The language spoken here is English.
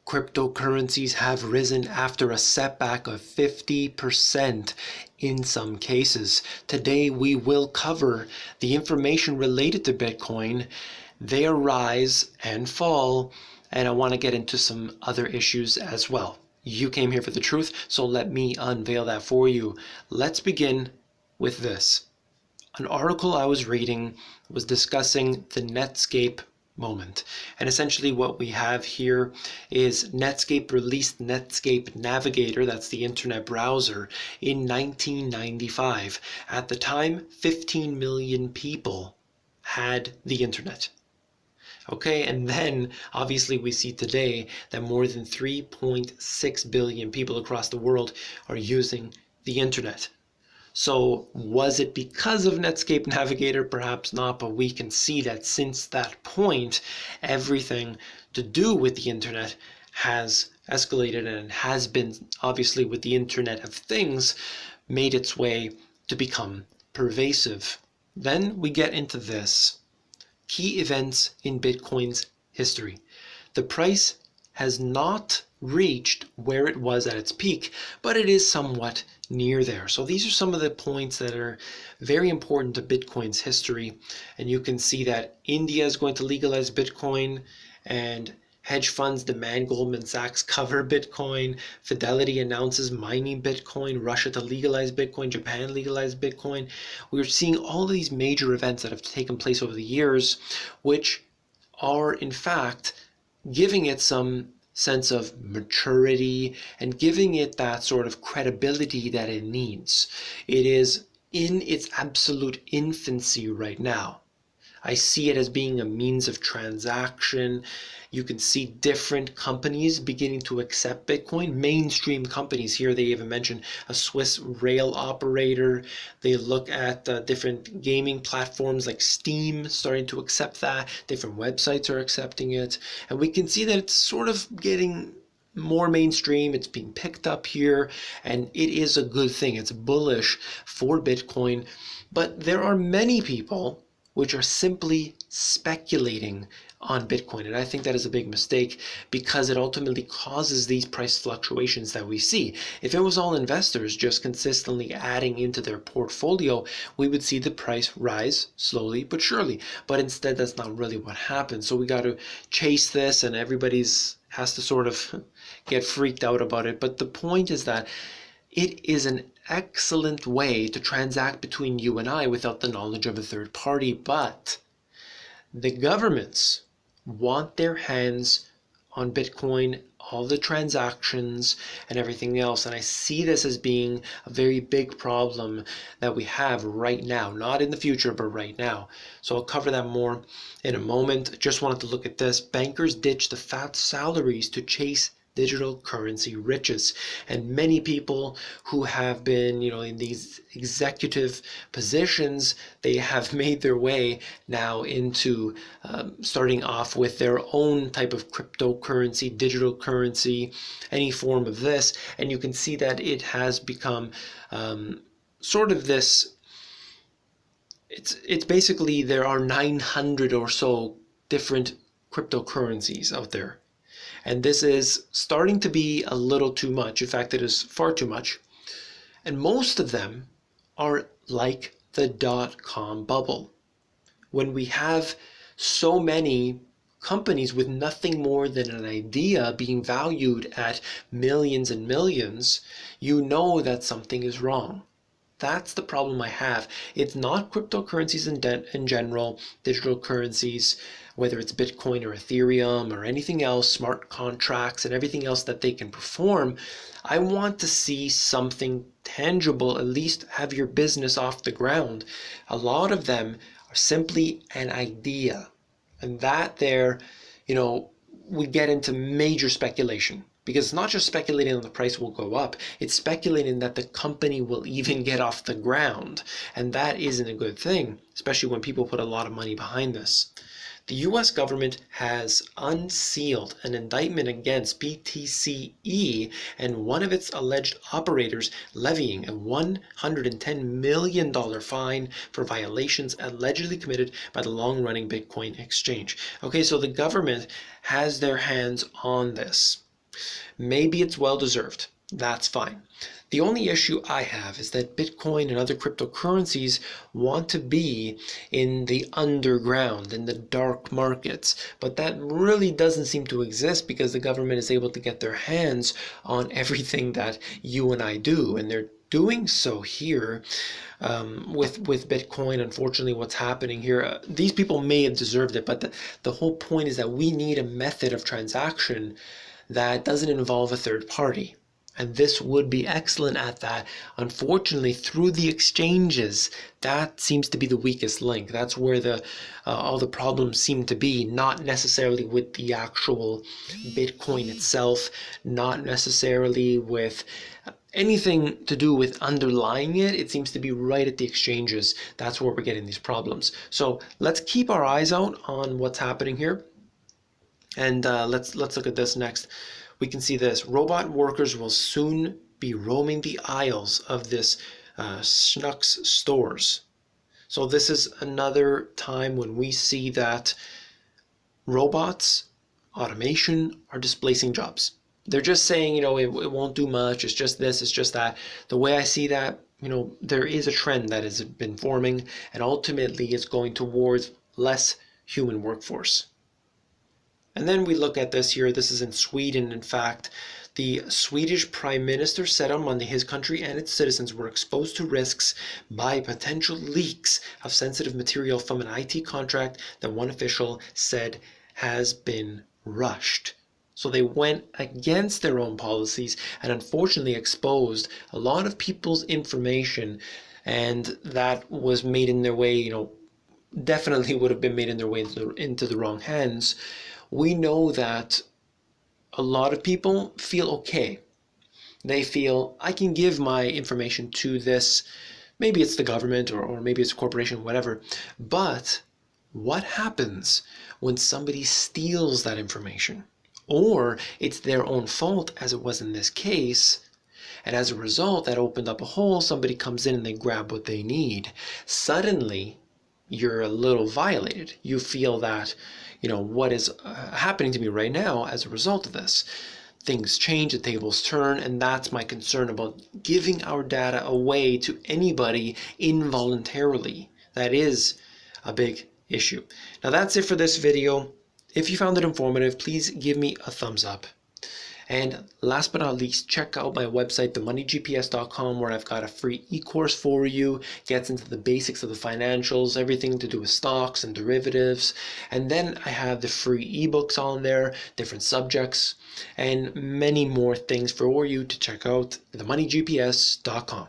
Cryptocurrencies have risen after a setback of 50% in some cases. Today we will cover the information related to Bitcoin, their rise and fall, and I want to get into some other issues as well. You came here for the truth, so let me unveil that for you. Let's begin with this. An article I was reading was discussing the Netscape moment. And essentially what we have here is Netscape released Netscape Navigator, that's the internet browser, in 1995. At the time, 15 million people had the internet. Okay, and then obviously we see today that more than 3.6 billion people across the world are using the internet. So was it because of Netscape Navigator? Perhaps not, but we can see that since that point, everything to do with the internet has escalated and has been, obviously with the Internet of Things, made its way to become pervasive. Then we get into this. Key events in Bitcoin's history. The price has not reached where it was at its peak, but it is somewhat near there. So these are some of the points that are very important to Bitcoin's history. And you can see that India is going to legalize Bitcoin, and hedge funds demand Goldman Sachs cover Bitcoin. Fidelity announces mining Bitcoin. Russia to legalize Bitcoin. Japan legalize Bitcoin. We're seeing all of these major events that have taken place over the years, which are in fact giving it some sense of maturity and giving it that sort of credibility that it needs. It is in its absolute infancy right now. I see it as being a means of transaction. You can see different companies beginning to accept Bitcoin. Mainstream companies here, they even mention a Swiss rail operator. They look at different gaming platforms like Steam starting to accept that. Different websites are accepting it. And we can see that it's sort of getting more mainstream. It's being picked up here, and it is a good thing. It's bullish for Bitcoin. But there are many people which are simply speculating on Bitcoin. And I think that is a big mistake because it ultimately causes these price fluctuations that we see. If it was all investors just consistently adding into their portfolio, we would see the price rise slowly but surely. But instead, that's not really what happens. So we got to chase this, and everybody's has to sort of get freaked out about it. But the point is that it is an excellent way to transact between you and I without the knowledge of a third party. But the governments want their hands on Bitcoin, all the transactions and everything else. And I see this as being a very big problem that we have right now, not in the future, but right now. So I'll cover that more in a moment. Just wanted to look at this. Bankers ditch the fat salaries to chase digital currency riches. And many people who have been, in these executive positions, they have made their way now into starting off with their own type of cryptocurrency, digital currency, any form of this. And you can see that it has become sort of this, it's basically there are 900 or so different cryptocurrencies out there. And this is starting to be a little too much. In fact, it is far too much. And most of them are like the dot-com bubble. When we have so many companies with nothing more than an idea being valued at millions and millions, you know that something is wrong. That's the problem I have. It's not cryptocurrencies in general, digital currencies, whether it's Bitcoin or Ethereum or anything else, smart contracts and everything else that they can perform. I want to see something tangible, at least have your business off the ground. A lot of them are simply an idea. And that there, we get into major speculation. Because it's not just speculating that the price will go up, it's speculating that the company will even get off the ground. And that isn't a good thing, especially when people put a lot of money behind this. The US government has unsealed an indictment against BTCE and one of its alleged operators, levying a $110 million fine for violations allegedly committed by the long-running Bitcoin exchange. Okay, so the government has their hands on this. Maybe it's well deserved. That's fine. The only issue I have is that Bitcoin and other cryptocurrencies want to be in the underground, in the dark markets. But that really doesn't seem to exist because the government is able to get their hands on everything that you and I do. And they're doing so here with Bitcoin. Unfortunately, what's happening here, these people may have deserved it, but the whole point is that we need a method of transaction that doesn't involve a third party. And this would be excellent at that. Unfortunately, through the exchanges, that seems to be the weakest link. That's where all the problems seem to be, not necessarily with the actual Bitcoin itself, not necessarily with anything to do with underlying it. It seems to be right at the exchanges. That's where we're getting these problems. So let's keep our eyes out on what's happening here. And let's look at this next. We can see this. Robot workers will soon be roaming the aisles of this Schnucks stores. So this is another time when we see that robots, automation are displacing jobs. They're just saying, it won't do much. It's just this, it's just that. The way I see that, there is a trend that has been forming, and ultimately it's going towards less human workforce. And then we look at this here. This is in Sweden. In fact, the Swedish Prime Minister said on Monday his country and its citizens were exposed to risks by potential leaks of sensitive material from an IT contract that one official said has been rushed. So they went against their own policies and unfortunately exposed a lot of people's information, and that was made in their way, definitely would have been made in their way into the wrong hands. We know that a lot of people feel okay. They feel, I can give my information to this, maybe it's the government or maybe it's a corporation, whatever. But what happens when somebody steals that information? Or it's their own fault, as it was in this case, and as a result, that opened up a hole. Somebody comes in and they grab what they need. Suddenly, you're a little violated. You feel that, what is happening to me right now as a result of this. Things change, the tables turn, and that's my concern about giving our data away to anybody involuntarily. That is a big issue. Now that's it for this video. If you found it informative, please give me a thumbs up. And last but not least, check out my website, themoneygps.com, where I've got a free e-course for you. Gets into the basics of the financials, everything to do with stocks and derivatives. And then I have the free ebooks on there, different subjects, and many more things for you to check out, themoneygps.com.